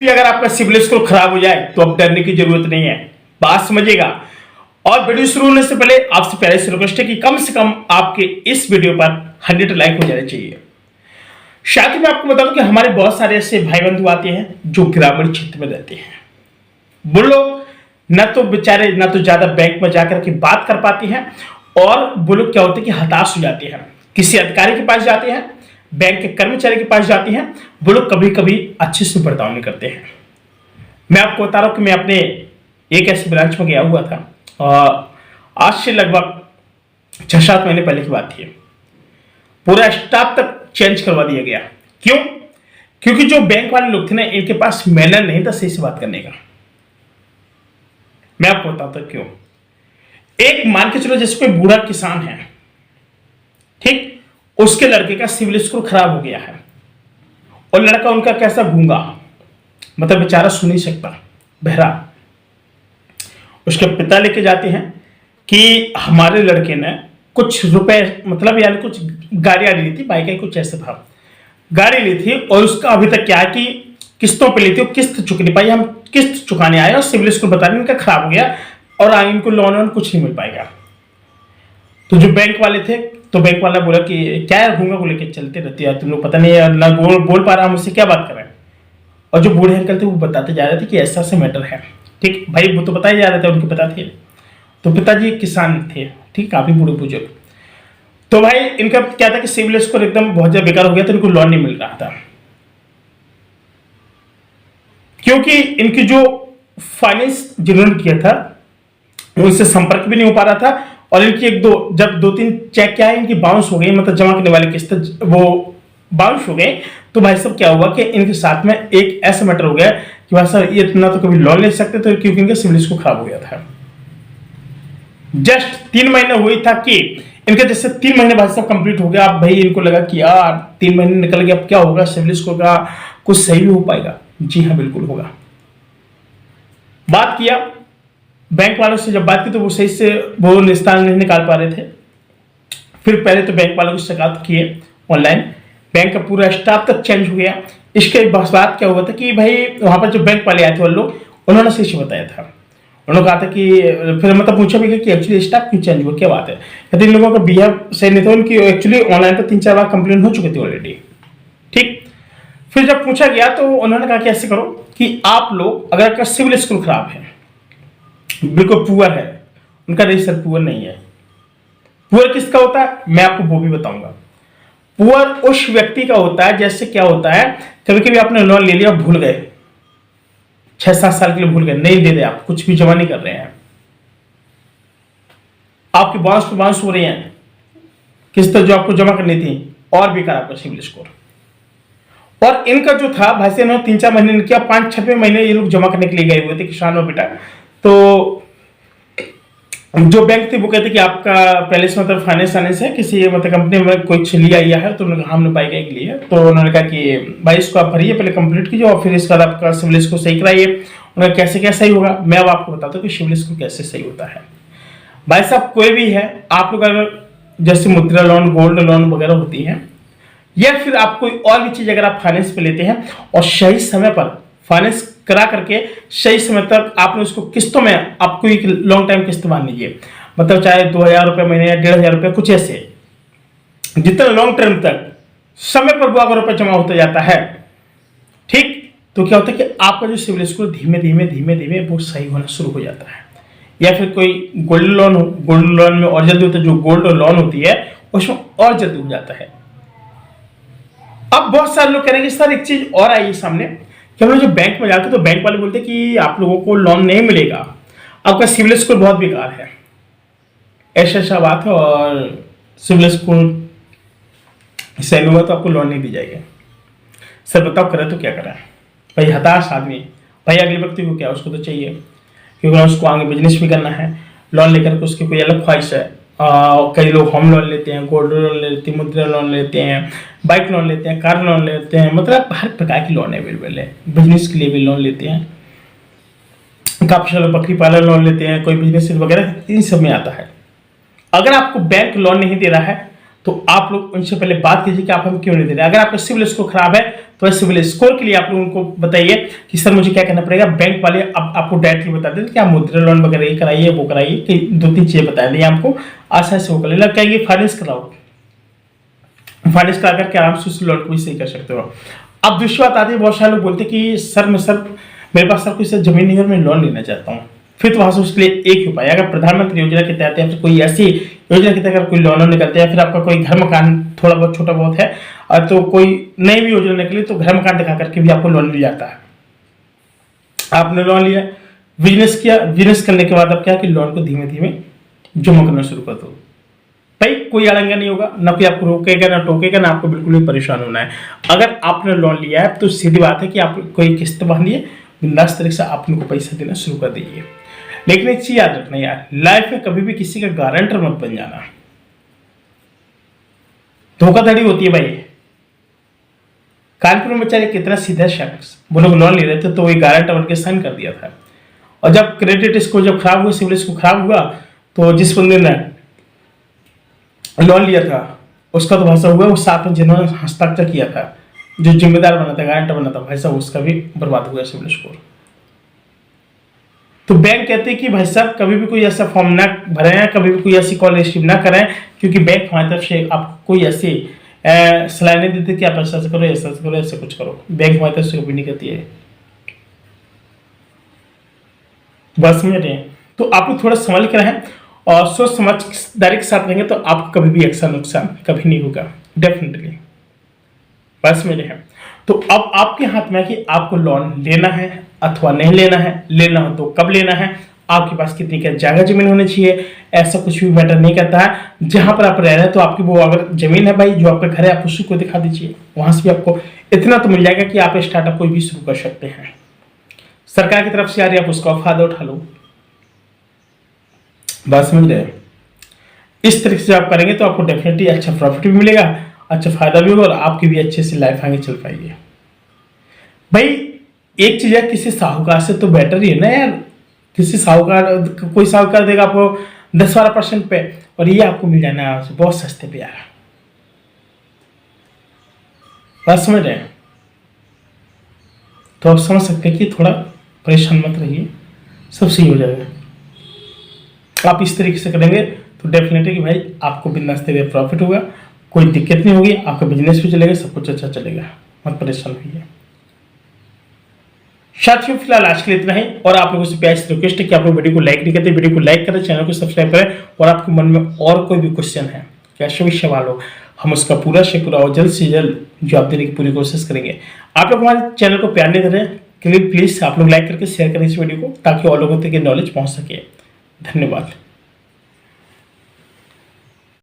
अगर आपका civil score खराब हो जाए तो अब डरने की जरूरत नहीं है, बात समझिएगा। और वीडियो शुरू होने से पहले आपसे प्यारे से रिक्वेस्ट है कि कम से कम आपके इस वीडियो पर 100 लाइक हो जाने चाहिए। साथ ही मैं आपको बता दूं कि हमारे बहुत सारे ऐसे भाई बंधु आते हैं जो ग्रामीण क्षेत्र में रहते हैं। वो लोग न तो बेचारे न तो ज्यादा बैंक में जाकर के बात कर पाते हैं, और वो लोग क्या होते हैं कि हताश हो जाते हैं, किसी अधिकारी के पास जाते हैं, बैंक के कर्मचारी के पास जाते हैं, वो लोग कभी कभी अच्छे से बर्ताव नहीं करते हैं। मैं आपको बता रहा हूं कि मैं अपने एक ऐसे ब्रांच में गया हुआ था, आज से लगभग 6-7 महीने पहले की बात थी। पूरा स्टाफ तक चेंज करवा दिया गया। क्यों? क्योंकि जो बैंक वाले लोग थे ना, इनके पास मैनर नहीं था सही से बात करने का। मैं आपको बताता हूं क्यों। एक मान के चलो जैसे कोई बूढ़ा किसान है, ठीक, उसके लड़के का सिविल स्कोर खराब हो गया है, और लड़का उनका कैसा गूंगा, मतलब बेचारा सुन नहीं सकता, बहरा। उसके पिता लेके जाते हैं कि हमारे लड़के ने कुछ रुपए, मतलब यानी कुछ गाड़ियां ली थी, बाइक है कुछ ऐसा था, गाड़ी ली थी, और उसका अभी तक क्या है कि किस्तों पे ली थी, किस्त चुक नहीं पाई। हम किस्त चुकाने आए और सिविल स्कोर बता रहे इनका खराब हो गया, और आगे इनको लोन वोन कुछ नहीं मिल पाएगा। तो जो बैंक वाले थे, तो बैंक वाला बोला कि क्या है, गूंगा को लेके चलते रहते यार तुम लोग, पता नहीं ना बोल पा रहा, मुझसे क्या बात कर रहे हैं। और जो बूढ़े अंकल थे वो बताते जा रहे थे कि ऐसा ऐसा मैटर है। ठीक भाई, वो तो बताए जा रहे थे, उनके पता थे। तो पिताजी किसान थे, ठीक, काफी बूढ़े बुजुर्ग। तो भाई इनका क्या था कि सिविल स्कोर एकदम बहुत ज्यादा बेकार हो गया था, इनको लोन नहीं मिल रहा था, क्योंकि इनकी जो फाइनेंस जिन्होंने किया था उनसे संपर्क भी नहीं हो पा रहा था, और इनकी जब 2-3 चेक क्या है इनकी बाउंस हो गई, मतलब जमा करने वाली किस्त वो बाउंस हो गए। तो भाई साहब क्या हुआ कि इनके साथ में एक ऐसा मैटर हो गया कि भाई साहब ये इतना तो कभी लोन ले सकते थे, क्योंकि इनका सिविल स्कोर खराब हो गया था। जस्ट 3 महीने हुई था कि इनके जैसे 3 महीने भाई साहब कंप्लीट हो गया। अब भाई इनको लगा कि यार 3 महीने निकल गए, अब क्या होगा, सिविल स्कोर का कुछ सही भी हो पाएगा। जी हाँ, बिल्कुल होगा। बात किया बैंक वालों से, जब बात की तो वो सही से वो निस्तार नहीं निकाल पा रहे थे। फिर पहले तो बैंक वालों को शिकायत किए ऑनलाइन, बैंक का पूरा स्टाफ तक चेंज हो गया। इसके बाद क्या हुआ था कि भाई वहां पर जो बैंक वाले आए थे वो लोग, उन्होंने सही से बताया था। उन्होंने कहा था कि फिर मतलब पूछा भी कि एक्चुअली स्टाफ क्यों चेंज हुआ, क्या बात है। यदि इन लोगों का बिहेव सही नहीं था, उनकी एक्चुअली ऑनलाइन पर 3-4 बार कंप्लेन हो चुकी थी ऑलरेडी। ठीक, फिर जब पूछा गया तो उन्होंने कहा कि ऐसे करो कि आप लोग, अगर आपका सिविल स्कोर खराब है, बिल्कुल पुअर है, उनका रजिस्टर पुअर नहीं है। पुअर किसका होता है मैं आपको वो भी बताऊंगा। पुअर उस व्यक्ति का होता है, जैसे क्या होता है, कभी कभी आपने लोन ले लिया, भूल गए, 6-7 साल के लिए भूल गए, नहीं दे रहे, आप कुछ भी जमा नहीं कर रहे हैं, आपकी बाउंस पे बाउंस हो रही है किस्त जो आपको जमा करनी थी, और बेकार आपका सिविल स्कोर। और इनका जो था भाई से इन्होंने 3-4 महीने किया, 5-6 महीने ये लोग जमा करने के लिए गए हुए थे किसान और बेटा। तो जो बैंक थे वो कहते कि आपका पहले से मतलब फाइनेंस है, किसी मतलब कंपनी में कुछ लिया है, तो उन्होंने हमने पाई गई के लिए। तो उन्होंने कहा कि भाई इसको आप भरिए, पहले कंप्लीट कीजिए, और फिर इसके बाद आपका सिविल स्कोर सही कराइए। उन्होंने कैसे क्या सही होगा, मैं अब आपको बताता हूँ कि सिविल स्कोर कैसे सही होता है। भाई साहब कोई भी है, आप लोग अगर जैसे मुद्रा लोन, गोल्ड लोन वगैरह होती है, या फिर आप कोई और भी चीज अगर आप फाइनेंस पे लेते हैं और सही समय पर फाइनेंस करा करके सही समय तक आपने उसको किस्तों में, आपको एक लॉन्ग टाइम किस्त मान लीजिए, मतलब चाहे 2,000 रुपये महीने या 1,500 रुपये, कुछ ऐसे, जितना लॉन्ग टर्म तक समय पर वो अगर रुपये जमा होता जाता है, ठीक, तो क्या होता है कि आपका जो सिविल स्कोर धीमे धीमे वो सही होना शुरू हो जाता है। या फिर कोई गोल्ड लोन हो, गोल्ड लोन में और जल्दी होता है, जो गोल्ड लोन होती है उसमें और जल्दी हो जाता है। अब बहुत सारे लोग कह रहे हैं कि सर एक चीज और आई सामने कि हम लोग जब बैंक में जाते तो बैंक वाले बोलते कि आप लोगों को लोन नहीं मिलेगा, आपका सिविल स्कोर बहुत बेकार है, ऐसा बात है, और सिविल स्कोर सही हुआ तो आपको लोन नहीं दी जाएगी। सर बताओ करें तो क्या करें भाई, हताश आदमी, भाई अगले व्यक्ति को क्या, उसको तो चाहिए, क्योंकि उसको आगे बिजनेस भी करना है, लोन लेकर के उसकी कोई अलग ख्वाहिश है। कई लोग होम लोन लेते हैं, गोल्ड लोन लेते हैं, मुद्रा लोन लेते हैं, बाइक लोन लेते हैं, कार लोन लेते हैं, मतलब हर प्रकार की लोन अवेलेबल है। बिजनेस के लिए भी लोन लेते हैं, काफी सारे बकरी पालन लोन लेते हैं, कोई बिजनेस वगैरह इन सब में आता है। अगर आपको बैंक लोन नहीं दे रहा है तो आप लोग उनसे पहले बात कीजिए कि आप हम क्यों नहीं दे रहे। अगर आपका सिविल स्कोर खराब है तो सिविल स्कोर के लिए आप लोगों को बताइए कि सर मुझे क्या करना पड़ेगा। बैंक वाले अब आपको डायरेक्टली बता देते कि आप मुद्रा लोन वगैरह ये कराइए वो कराइए, कि 2-3 चीजें बता दें आपको, आसानी से वो कर लेना। क्या ये फाइनेंस कराओ, फाइनेंस करा करके आराम से उस लोन को भी सही कर सकते हो। अब दूसरी बात आती है, बहुत सारे लोग बोलते हैं कि सर मेरे पास सर कोई जमीन नहीं है और मैं लोन लेना चाहता हूँ। फिर तो वहां से उसके लिए एक ही उपाय, अगर प्रधानमंत्री योजना के तहत या फिर कोई ऐसी योजना के तहत कोई लोन निकलते हैं या फिर आपका कोई घर मकान थोड़ा बहुत छोटा बहुत है और तो कोई नई भी योजना निकली तो घर मकान दिखा करके भी आपको लोन मिल जाता है। आपने लोन लिया, बिजनेस किया, बिजनेस करने के बाद अब क्या कि लोन को धीमे धीमे जमा करना शुरू कर दो। भाई कोई अड़ंगा नहीं होगा, ना कोई आपको रोकेगा ना टोकेगा, ना आपको बिल्कुल भी परेशान होना है। अगर आपने लोन लिया है तो सीधी बात है कि आप कोई किस्त बांधिए, बिंदास तरीके से आप उनको पैसा देना शुरू कर दीजिए। लेकिन एक चीज याद रखना यार, लाइफ में कभी भी किसी का गारंटर मत बन जाना, धोखाधड़ी होती है भाई। कानपुर में बेचारे कितना सीधा शख्स, वो लोग लोन ले रहे थे तो वही गारंटर बन के साइन कर दिया था, और जब क्रेडिट स्कोर जब खराब हुआ, सिविल स्कोर खराब हुआ, तो जिस बंदे ने लोन लिया था उसका तो भाषा हुआ, वो साथ में जिन्होंने हस्ताक्षर किया था, जो जिम्मेदार बना था, गारंटर बना था भाई साहब, उसका भी बर्बाद हो गया सिविल स्कोर। तो बैंक कहते हैं कि भाई साहब कभी भी कोई ऐसा फॉर्म ना भरें, कभी भी कोई ऐसी कॉल रिसीव ना करें, क्योंकि बैंक हमारी तरफ से आपको कोई ऐसी सलाह नहीं देते कि आप ऐसा करो, ऐसा करो, ऐसा कुछ करो। बैंक हमारी तरफ से कभी नहीं कहती है। बस समझ रहे हैं? तो आप लोग थोड़ा संभल के रहें और सोच समझदारी के साथ रहेंगे तो आपको कभी भी एक्स्ट्रा नुकसान कभी नहीं होगा, डेफिनेटली। बस मेरे हैं तो अब आपके हाथ में है कि आपको लोन लेना है अथवा नहीं लेना है, लेना हो तो कब लेना है, आपके पास कितनी क्या जगह जमीन होनी चाहिए, ऐसा कुछ भी मैटर नहीं करता है। जहां पर आप रह रहे हैं तो आपकी वो अगर जमीन है भाई, जो आपका घर है, आप उसी को दिखा दीजिए, वहां से भी आपको इतना तो मिल जाएगा कि आप स्टार्टअप कोई भी शुरू कर सकते हैं। सरकार की तरफ से आ रही है, आप उसका फायदा उठा लो। बात समझ रहे हैं? इस तरीके से आप करेंगे तो आपको डेफिनेटली अच्छा प्रॉफिट भी मिलेगा, अच्छा फायदा भी होगा और आपकी भी अच्छे से लाइफ आगे चल पाएगी। भाई एक चीज है, किसी साहूकार से तो बेटर ही है ना यार। किसी साहूकार, कोई साहूकार देगा आपको 10-12% पे और ये आपको मिल जाना है बहुत सस्ते पे यार। बात समझ रहे हैं? तो आप समझ सकते हैं कि थोड़ा परेशान मत रहिए, सब सही हो जाएगा। आप इस तरीके से करेंगे तो डेफिनेटली कि भाई आपको बिंदास तरीके प्रॉफिट होगा, कोई दिक्कत नहीं होगी, आपका बिजनेस भी चलेगा, सब कुछ अच्छा चलेगा, मत परेशान होइए। साथियों फिलहाल आज के लिए इतना ही, और आप लोगों से प्यार से रिक्वेस्ट है कि आप लोग वीडियो को लाइक नहीं करते, वीडियो को लाइक करें, चैनल को सब्सक्राइब करें, और आपके मन में और कोई भी क्वेश्चन है, कैसे भी सवाल हो, हम उसका पूरा से पूरा और जल्द से जल्द जवाब देने की पूरी कोशिश करेंगे। आप लोग हमारे चैनल को प्यार नहीं दे रहे हैं, प्लीज आप लोग लाइक करके शेयर करें इस वीडियो को, ताकि और लोगों तक नॉलेज पहुंच सके। धन्यवाद।